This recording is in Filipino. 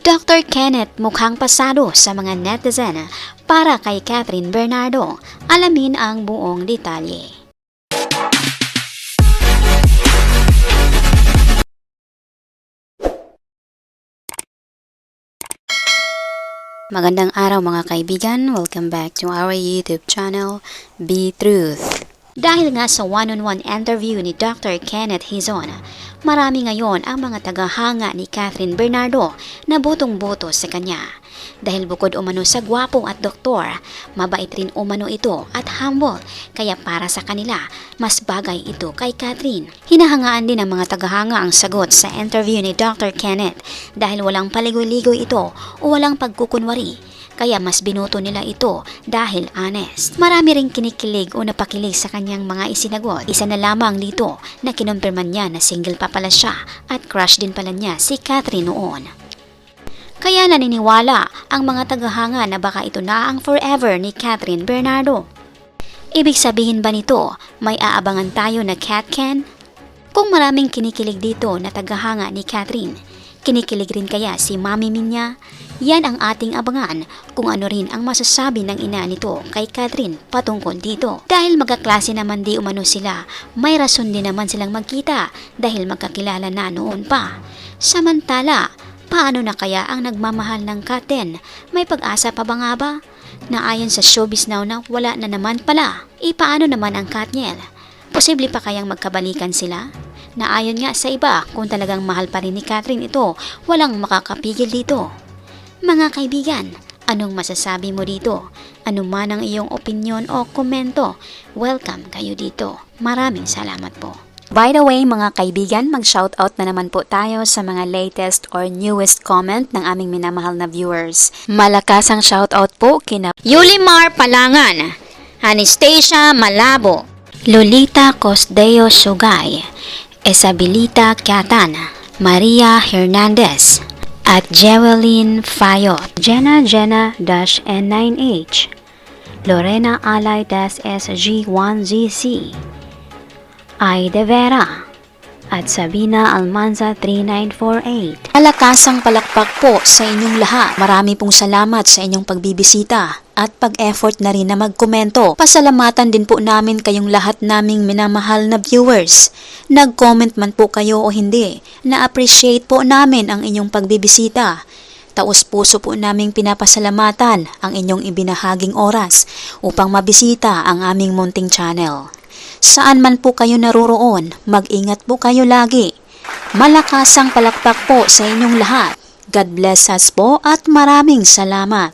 Dr. Kenneth mukhang pasado sa mga netizen para kay Catherine Bernardo. Alamin ang buong detalye. Magandang araw mga kaibigan, welcome back to our YouTube channel, Be Truth. Dahil nga sa one-on-one interview ni Dr. Kenneth Hizon, marami ngayon ang mga tagahanga ni Catherine Bernardo na botong-boto sa kanya. Dahil bukod umano sa gwapo at doktor, mabait rin umano ito at humble, kaya para sa kanila, mas bagay ito kay Catherine. Hinahangaan din ng mga tagahanga ang sagot sa interview ni Dr. Kenneth dahil walang paligoy-ligoy ito o walang pagkukunwari. Kaya mas binoto nila ito dahil honest. Marami ring kinikilig o napakilig sa kanyang mga isinagot. Isa na lamang dito na kinumpirman niya na single pa pala siya at crush din pala niya si Catherine noon. Kaya naniniwala ang mga tagahanga na baka ito na ang forever ni Catherine Bernardo. Ibig sabihin ba nito may aabangan tayo na Catken? Kung maraming kinikilig dito na tagahanga ni Catherine, kinikilig rin kaya si Mami Minya? Yan ang ating abangan kung ano rin ang masasabi ng ina nito kay Catherine patungkol dito. Dahil magkaklase naman di umano sila, may rason din naman silang magkita dahil magkakilala na noon pa. Samantala, paano na kaya ang nagmamahal ng Catherine? May pag-asa pa ba nga ba? Na ayon sa Showbiz Now na wala na naman pala. Paano naman ang Katniel? Posible pa kayang magkabalikan sila? Na ayon nga sa iba, kung talagang mahal pa rin ni Catherine ito, walang makakapigil dito. Mga kaibigan, anong masasabi mo dito? Ano man ang iyong opinion o komento, welcome kayo dito. Maraming salamat po. By the way mga kaibigan, mag-shoutout na naman po tayo sa mga latest or newest comment ng aming minamahal na viewers. Malakas ang shoutout po kina Yulimar Palangan, Anastasia Malabo, Lolita Cosdeo Sugay, Isabelita Catan, Maria Hernandez, at Jewelyn Fayot, Jenna-N9H, Lorena Alay-SG1GC, Aide Vera, at Sabina Almanza 3948. Malakasang palakpak po sa inyong lahat. Marami pong salamat sa inyong pagbibisita at pag-effort na rin na magkomento. Pasalamatan din po namin kayong lahat naming minamahal na viewers. Nag-comment man po kayo o hindi, na-appreciate po namin ang inyong pagbibisita. Taos-puso po naming pinapasalamatan ang inyong ibinahaging oras upang mabisita ang aming munting channel. Saan man po kayo naroroon, mag-ingat po kayo lagi. Malakasang palakpak po sa inyong lahat. God bless us po at maraming salamat.